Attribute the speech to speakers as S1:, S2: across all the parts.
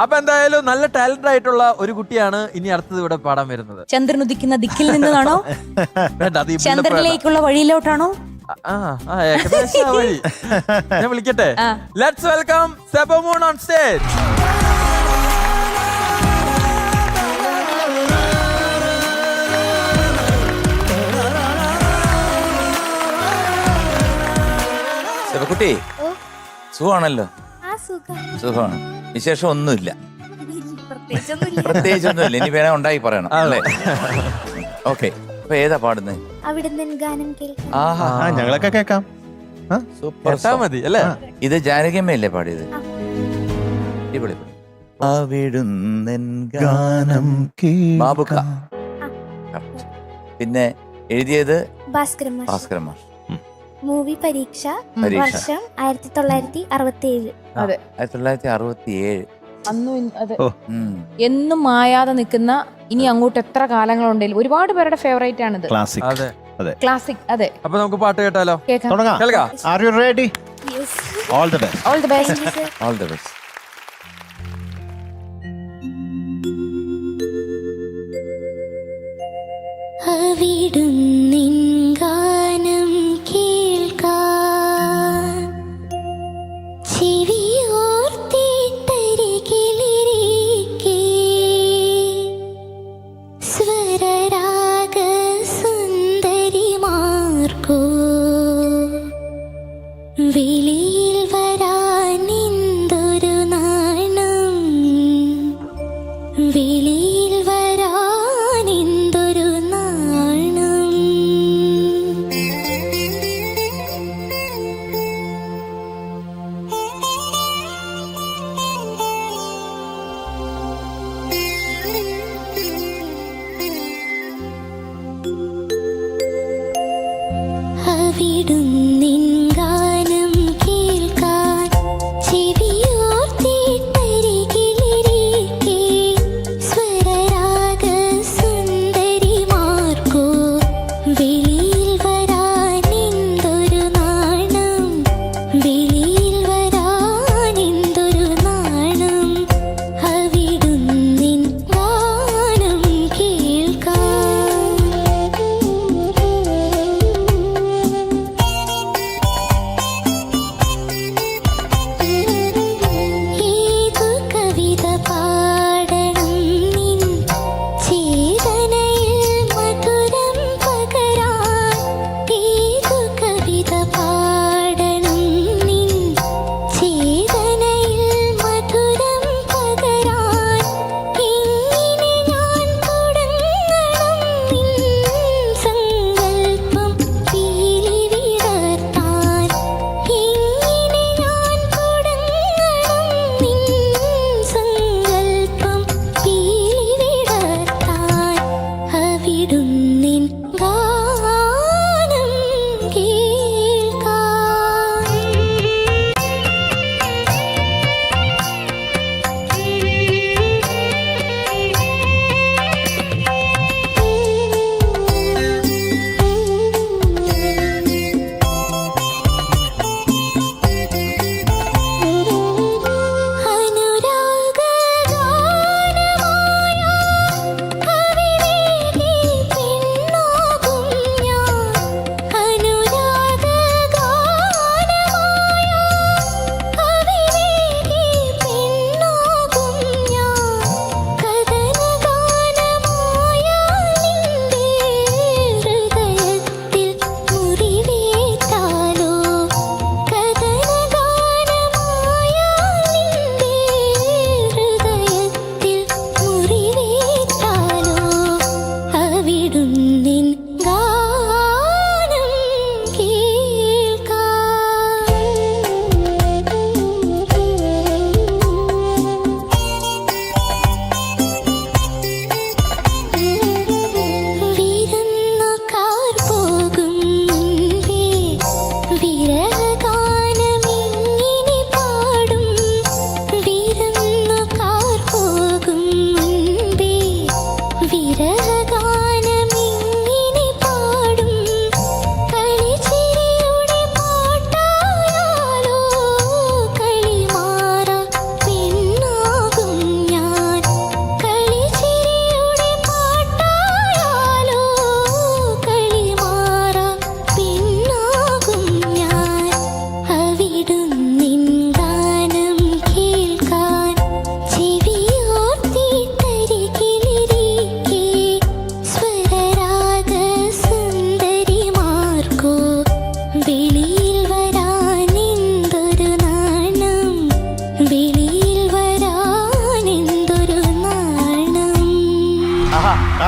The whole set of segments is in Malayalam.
S1: അപ്പൊ എന്തായാലും നല്ല ടാലന്റ് ആയിട്ടുള്ള ഒരു കുട്ടിയാണ് ഇനി അടുത്തത് ഇവിടെ പാടാൻ വരുന്നത്.
S2: ചന്ദ്രൻ ഉദിക്കുന്ന ദിക്കിൽ നിന്നാണോ
S1: വേണ്ട, അത് ഈ
S2: ചന്ദ്രനിലേക്കുള്ള വഴിയിലോട്ടാണോ?
S1: ഏകദേശം ആ വഴി. ഞാൻ വിളിക്കട്ടെ. ലെറ്റ്സ് വെൽക്കം സെബമൂൺ ഓൺ സ്റ്റേജ്.
S3: കുട്ടി സുഖമാണല്ലോ? സുഖമാണ്. വിശേഷം ഒന്നുമില്ല, പ്രത്യേകിച്ചൊന്നുമില്ല. ഇനി വേണേ ഉണ്ടായി പറയണം അല്ലേ? ഓക്കെ, അപ്പൊ ഏതാ പാടുന്നത്?
S4: ഞങ്ങളൊക്കെ കേക്കാം.
S1: സൂപ്പർ മതി അല്ലേ?
S3: ഇത് ജാനകിയമ്മയല്ലേ പാടിയത്? അടിപൊളി.
S4: ഗാനം
S3: ബാബുക്ക. പിന്നെ എഴുതിയത് ഭാസ്കരൻ മാഷ്.
S5: മൂവി പരീക്ഷ, വർഷം 1967.
S3: 1967.
S2: എന്നും മായാതെ നിൽക്കുന്ന, ഇനി അങ്ങോട്ട് എത്ര കാലങ്ങളുണ്ടെങ്കിലും ഒരുപാട് പേരുടെ ഫേവറേറ്റ് ആണിത്.
S4: ക്ലാസിക്.
S2: ക്ലാസിക്. അതെ.
S1: അപ്പൊ നമുക്ക് പാട്ട് കേട്ടാലോ?
S2: കേൾക്കാം.
S4: Are you ready?
S5: Yes.
S4: All the best.
S2: All the best.
S5: Thank you, sir.
S3: All the best.
S5: അവിടും നിൻഗാനം കേൾക്കാൻ ചെവിയോർത്തിട്ടരികിലിരിക്കെ സ്വരരാഗ സുന്ദരിമാർക്കോ വെളിയിൽ വരാൻ എന്തൊരു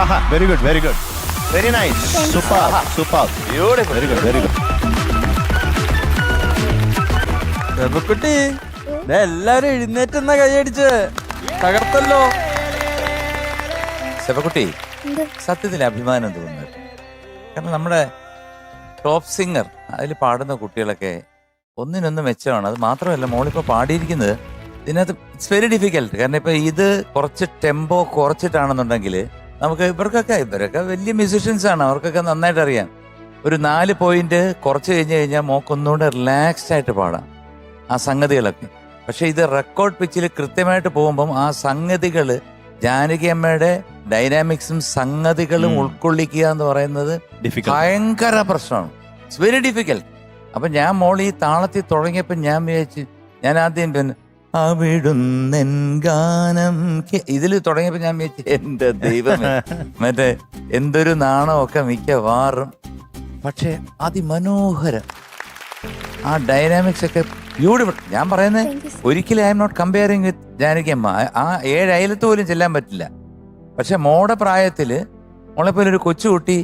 S4: ആഹാ very good very good very nice super super
S3: Beautiful.
S4: Very good very good.
S1: സെബക്കുട്ടി എല്ലാരും എഴുന്നേറ്റെന്ന കൈയടിച്ച് തകർത്തല്ലോ.
S3: ശിവക്കുട്ടി സത്യത്തിൽ അഭിമാനം തോന്നുന്നു. കാരണം നമ്മുടെ ടോപ്പ് സിംഗർ അതിൽ പാടുന്ന കുട്ടികളൊക്കെ ഒന്നിനൊന്ന് മെച്ചമാണ്. അത് മാത്രമല്ല മോളിപ്പോൾ പാടിയിരിക്കുന്നത് ഇതിനകത്ത് ഇറ്റ്സ് വെരി ഡിഫിക്കൽട്ട്. കാരണം ഇപ്പൊ ഇത് കുറച്ച് ടെമ്പോ കുറച്ചിട്ടാണെന്നുണ്ടെങ്കിൽ നമുക്ക് ഇവരൊക്കെ വലിയ മ്യൂസീഷ്യൻസ് ആണ്, അവർക്കൊക്കെ നന്നായിട്ട് അറിയാം. ഒരു 4 പോയിന്റ് കുറച്ച് കഴിഞ്ഞാൽ മോക്കൊന്നുകൂടെ റിലാക്സ്ഡ് ആയിട്ട് പാടാം ആ സംഗതികളൊക്കെ. പക്ഷെ ഇത് റെക്കോർഡ് പിച്ചിൽ കൃത്യമായിട്ട് പോകുമ്പം ആ സംഗതികൾ ജാനകി അമ്മയുടെ ഡൈനാമിക്സും സംഗതികളും ഉൾക്കൊള്ളിക്കുക എന്ന് പറയുന്നത് ഭയങ്കര പ്രശ്നമാണ്. It's very difficult. അപ്പൊ ഞാൻ മോൾ ഈ താളത്തിൽ തുടങ്ങിയപ്പോ ഞാൻ വിചാരിച്ചു, ഞാൻ ആദ്യം പിന്നെ അവിടുന്നെൻ ഗാനം ഇതിൽ തുടങ്ങിയപ്പോ ഞാൻ വിചാരിച്ചു എന്റെ ദൈവമേ മറ്റേ എന്തൊരു നാണമൊക്കെ മിക്കവാറും. പക്ഷെ അതിമനോഹരം ആ ഡൈനാമിക്സ് ഒക്കെ ബ്യൂട്ടിഫുൾ. ഞാൻ പറയുന്നത് ഒരിക്കലും ഐ എം നോട്ട് കമ്പയറിങ് വിത്ത് ജാനകി അമ്മ. ആ 7 അയലത്ത് പോലും ചെല്ലാൻ പറ്റില്ല. പക്ഷെ മോടെ പ്രായത്തില് മോളെപ്പോലെ ഒരു കൊച്ചുകുട്ടി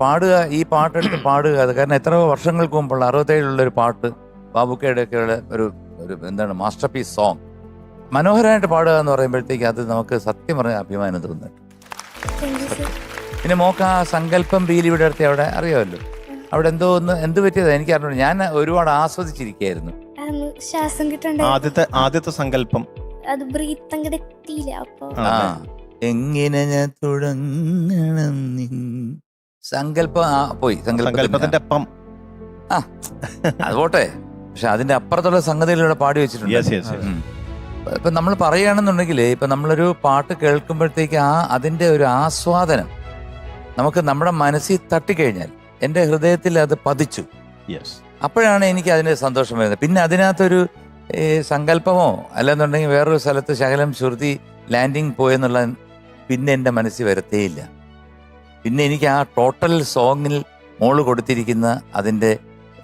S3: പാടുക, ഈ പാട്ടെടുത്ത് പാടുക, അത് കാരണം എത്രയോ വർഷങ്ങൾക്ക് മുമ്പുള്ള 67 ഒരു പാട്ട് ബാബുക്കയുടെ ഒക്കെയുള്ള ഒരു എന്താണ് മാസ്റ്റർ പീസ് സോങ് മനോഹരമായിട്ട് പാടുക എന്ന് പറയുമ്പോഴത്തേക്ക് അത് നമുക്ക് സത്യം പറഞ്ഞ അഭിമാനം തോന്നുന്നുണ്ട്. പിന്നെ മോക്ക് ആ സങ്കല്പം ബീലിയുടെ അടുത്ത് അവിടെ അറിയാമല്ലോ, അവിടെ എന്ത് പറ്റിയതാ എനിക്ക് അറിഞ്ഞു. ഞാൻ ഒരുപാട് ആസ്വദിച്ചിരിക്കുകയായിരുന്നു.
S5: ശ്വാസം കിട്ടണ്ട
S4: ആദ്യത്തെ സങ്കല്പം
S5: അത് ബ്രീത്ത് അങ്ങോട്ട് എത്തിയില്ല. അപ്പൊ
S3: എങ്ങനെ ഞാൻ തുടങ്ങണം സങ്കല്പം പോയി.
S4: സങ്കല്പത്തിന്റെ അപ്പം
S3: അത് പോട്ടെ. പക്ഷെ അതിന്റെ അപ്പുറത്തുള്ള സംഗതികളിലൂടെ പാടി വെച്ചിട്ടുണ്ട്. ഇപ്പൊ നമ്മൾ പറയുകയാണെന്നുണ്ടെങ്കിൽ ഇപ്പൊ നമ്മളൊരു പാട്ട് കേൾക്കുമ്പോഴത്തേക്ക് അതിന്റെ ഒരു ആസ്വാദനം നമുക്ക് നമ്മുടെ മനസ്സിൽ തട്ടിക്കഴിഞ്ഞാൽ എന്റെ ഹൃദയത്തിൽ അത് പതിച്ചു, അപ്പോഴാണ് എനിക്ക് അതിന്റെ സന്തോഷം വരുന്നത്. പിന്നെ അതിനകത്തൊരു സങ്കല്പമോ അല്ലെന്നുണ്ടെങ്കിൽ വേറൊരു സ്ഥലത്ത് ശകലം ശ്രുതി ലാൻഡിങ് പോയെന്നുള്ള പിന്നെ എൻ്റെ മനസ്സിൽ വരത്തേയില്ല. പിന്നെ എനിക്ക് ആ ടോട്ടൽ സോങ്ങിൽ മോള് കൊടുത്തിരിക്കുന്ന അതിൻ്റെ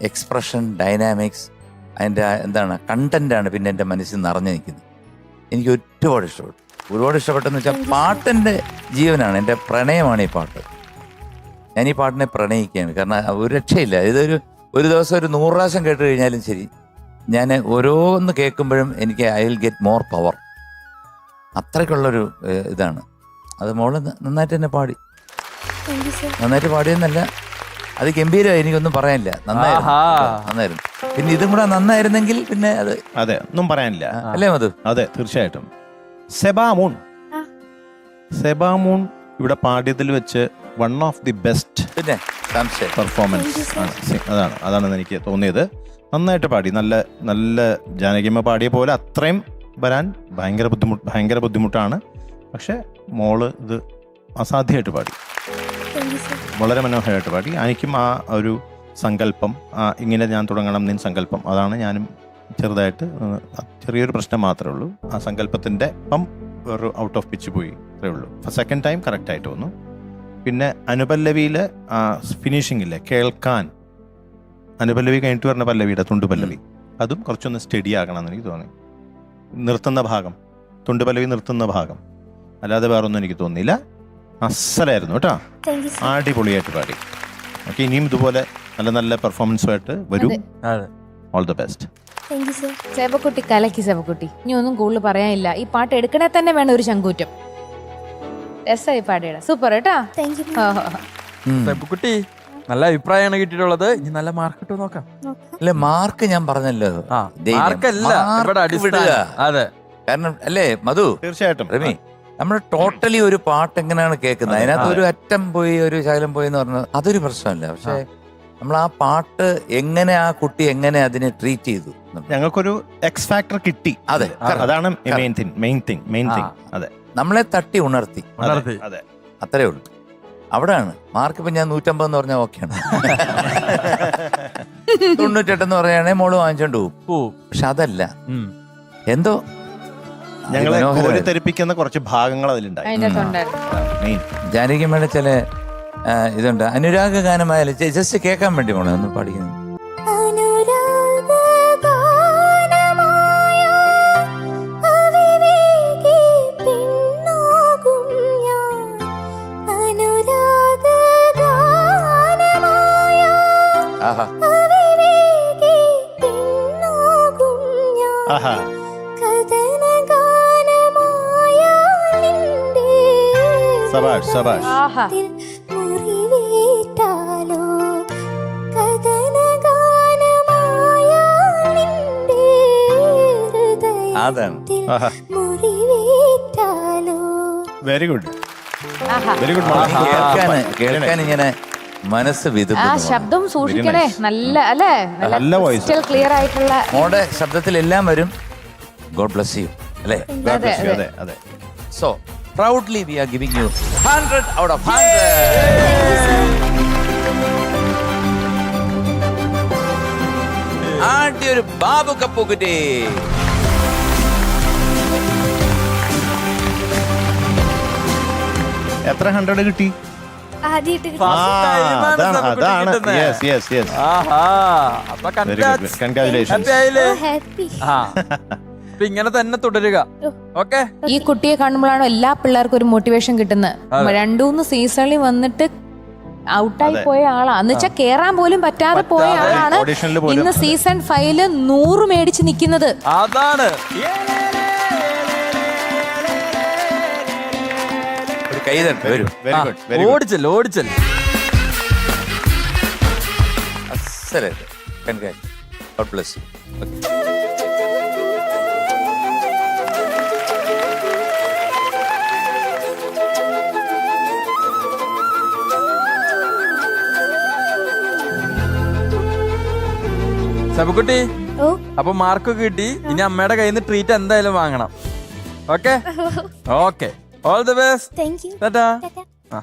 S3: എക്സ്പ്രഷൻ, ഡൈനാമിക്സ്, അതിൻ്റെ എന്താണ് കണ്ടന്റാണ് പിന്നെ എൻ്റെ മനസ്സിൽ നിറഞ്ഞു നിൽക്കുന്നത്. എനിക്ക് ഒരുപാട് ഇഷ്ടപ്പെട്ടു. ഒരുപാട് ഇഷ്ടപ്പെട്ടെന്ന് വെച്ചാൽ പാട്ടിൻ്റെ ജീവനാണ്, എൻ്റെ പ്രണയമാണ് ഈ പാട്ട്. ഞാൻ ഈ പാട്ടിനെ പ്രണയിക്കുകയാണ്. കാരണം ഒരു രക്ഷയില്ല. ഒരു ദിവസം ഒരു 100 പ്രാവശ്യം കേട്ട് കഴിഞ്ഞാലും ശരി, ഞാൻ ഓരോന്ന് കേൾക്കുമ്പോഴും എനിക്ക് I will get more power. അത്രയ്ക്കുള്ളൊരു ഇതാണ് അത്. മോള് നന്നായിട്ട് തന്നെ പാടി. നന്നായിട്ട് പാടിയെന്നല്ല, അത് ഗംഭീരമായി, എനിക്കൊന്നും പറയാനില്ല. നന്നായിരുന്നു. പിന്നെ ഇതും കൂടെ നന്നായിരുന്നെങ്കിൽ പിന്നെ അത്
S4: അതെ ഒന്നും പറയാനില്ല
S3: അല്ലേ മധു?
S4: അതെ തീർച്ചയായിട്ടും. സെബാമൂൺ ഇവിടെ പാടിയതിൽ വെച്ച് വൺ ഓഫ് ദി ബെസ്റ്റ്
S3: പിന്നെ
S4: പെർഫോമൻസ് ആണ്. അതാണ് എനിക്ക് തോന്നിയത്. നന്നായിട്ട് പാടി. നല്ല ജാനകിയമ്മ പാടിയ പോലെ അത്രയും വരാൻ ഭയങ്കര ബുദ്ധിമുട്ടാണ്. പക്ഷെ മോള് ഇത് അസാധ്യമായിട്ട് പാടി, വളരെ മനോഹരമായിട്ട് പാടി. എനിക്കും ആ ഒരു സങ്കല്പം, ഇങ്ങനെ ഞാൻ തുടങ്ങണം നിൻ സങ്കല്പം, അതാണ് ഞാനും ചെറിയൊരു പ്രശ്നം മാത്രമേ ഉള്ളൂ. ആ സങ്കല്പത്തിൻ്റെ വേറൊരു ഔട്ട് ഓഫ് പിച്ച് പോയി, അത്രേ ഉള്ളൂ. സെക്കൻഡ് ടൈം കറക്റ്റ് ആയിട്ട് വന്നു. പിന്നെ അനുപല്ലവിയിലെ ഫിനിഷിങ്ങില്ലേ കേൾക്കാൻ, അനുപല്ലവി കഴിഞ്ഞിട്ട് പറഞ്ഞ പല്ലവിയുടെ തുണ്ടുപല്ലവി, അതും കുറച്ചൊന്ന് സ്റ്റഡി ആകണമെന്ന് എനിക്ക് തോന്നി. നിർത്തുന്ന ഭാഗം, തുണ്ടുപല്ലവി നിർത്തുന്ന ഭാഗം, അല്ലാതെ വേറൊന്നും എനിക്ക് തോന്നിയില്ല. അസലായിരുന്നു കേട്ടോ, അടിപൊളിയായിട്ട് പാടി. ഓക്കെ, ഇനിയും ഇതുപോലെ നല്ല പെർഫോമൻസുമായിട്ട് വരും. All the best.
S2: സേവക്കുട്ടി കലക്കി. സേവക്കുട്ടി ഇനി ഒന്നും കൂടുതൽ പറയാനില്ല. ഈ പാട്ട് എടുക്കണേ തന്നെ വേണം ഒരു ശങ്കൂറ്റം. രസമായി പാടിയുടെ, സൂപ്പർ കേട്ടാ.
S1: സേവക്കുട്ടി നല്ല അഭിപ്രായമാണ് കിട്ടിയിട്ടുള്ളത്. ഇനി നല്ല മാർക്ക് കിട്ടും നോക്കാം.
S3: അല്ലെ മാർക്ക് ഞാൻ പറഞ്ഞല്ലോ,
S1: മാർക്കല്ല ഇവിടെ അടിസ്ഥാനം. അതെ,
S3: കാരണം അല്ലേ മധു?
S4: തീർച്ചയായിട്ടും
S3: രമി, നമ്മൾ ടോട്ടലി ഒരു പാട്ട് എങ്ങനെയാണ് കേൾക്കുന്നത്, അതിനകത്ത് ഒരു അറ്റം പോയി ഒരു ശകലം പോയി എന്ന് പറഞ്ഞാൽ അതൊരു പ്രശ്നമല്ല. പക്ഷെ നമ്മൾ ആ പാട്ട് എങ്ങനെ, ആ കുട്ടി എങ്ങനെ അതിനെ ട്രീറ്റ് ചെയ്തു,
S4: ഞങ്ങൾക്കൊരു എക്സ് ഫാക്ടർ കിട്ടി.
S3: അതെ,
S4: അതാണ് മെയിൻ തിങ്. അതെ,
S3: നമ്മളെ തട്ടി ഉണർത്തി.
S4: അതെ,
S3: അത്രേ ഉള്ളൂ. അവിടെയാണ് മാർക്ക്. ഇപ്പൊ ഞാൻ 150 എന്ന് പറഞ്ഞാൽ ഓക്കെയാണ്. 98 എന്ന് പറയുകയാണെങ്കിൽ മോള് വാങ്ങിച്ചോണ്ട് പോകും. പക്ഷെ അതല്ല, എന്തോ
S4: ഞങ്ങളെ കോരിത്തെരിപ്പിക്കുന്ന കുറച്ച് ഭാഗങ്ങൾ അതിലുണ്ടായി.
S3: ജാനകിയമ്മയുടെ ചില ഇതുണ്ട്. അനുരാഗ ഗാനമായാലും ജസ്റ്റ് കേൾക്കാൻ വേണ്ടി മോളെ ഒന്ന് പാടിക്കുന്നു.
S4: സബാഷ് സബാഷ്.
S2: ആഹാ.
S5: മുറിവേറ്റാലോ കഥനഗാനമായാലിൻ്റെ
S3: അതാണ്.
S4: ആഹാ.
S5: ഹൃദയത്തിൽ മുറിവേറ്റാലോ.
S4: വെരി ഗുഡ്
S2: ആഹാ.
S4: Very good.
S3: കേൾക്കാൻ ഇങ്ങനെ മനസ്സ്
S2: ആ
S3: വിതുമ്പുന്നു.
S2: ശബ്ദം സൂക്ഷിക്കണേ. നല്ല അല്ലേ,
S4: നല്ല voice.
S2: ക്ലിയർ ആയിട്ടുള്ള.
S3: മോടെ ശബ്ദത്തിലെല്ലാം വരും. ഗോഡ് ബ്ലസ് യു അല്ലേ?
S2: അതെ, അതെ.
S4: അതെ അതെ.
S3: So proudly we are giving you 100 out of 100. ആദ്യ ഒരു ബാബു കപ്പുകുട്ടി.
S4: എത്ര 100 കിട്ടി?
S5: ആദ്യമായിട്ട്
S4: ആ,
S1: First time ആണ്
S4: അതാണ്
S1: സബക്കുട്ടി
S4: അതാണ്.
S1: കിട്ടുന്നെ.
S4: Yes yes yes.
S1: ആഹാ. അപ്പൊ
S4: very good.
S1: congrats.
S4: Congratulations.
S1: Happy ആയില്ലേ?
S5: ഹാപ്പി.
S1: ആ. അപ്പൊ ഇങ്ങനെ തന്നെ തുടരുക. ഓക്കെ.
S2: ഈ കുട്ടിയെ കാണുമ്പോഴാണ് എല്ലാ പിള്ളേർക്കും ഒരു മോട്ടിവേഷൻ കിട്ടുന്നത്.
S1: അതെ.
S2: 2-3 സീസണിൽ വന്നിട്ട് ഔട്ടായി
S4: അതെ.
S2: പോയ ആളാ. എന്ന് വെച്ചാൽ കേറാൻ പോലും പറ്റാതെ പോയ
S1: പറ്റാതെ.
S2: ആളാണ്
S4: ഓഡിഷനിൽ പോലും.
S2: ഇന്ന് സീസൺ 5 100 മേടിച്ച് നിൽക്കുന്നത്.
S1: അതാണ്.
S3: ഒരു കൈ തട്ട് വരും.
S4: Very good very good.
S1: ഓടിച്ചല്ലോ ഓടിച്ചല്ലോ.
S3: അസലായിട്ട്. Congrat. God bless you. Okay.
S1: സബക്കുട്ടി,
S5: ഓ
S1: അപ്പൊ മാർക്ക് കിട്ടി. ഇനി അമ്മയുടെ കയ്യിൽ നിന്ന് ട്രീറ്റ് എന്തായാലും വാങ്ങണം. Okay okay. All the best.
S5: Thank you.
S1: Tata.
S5: Tata.
S1: ആ.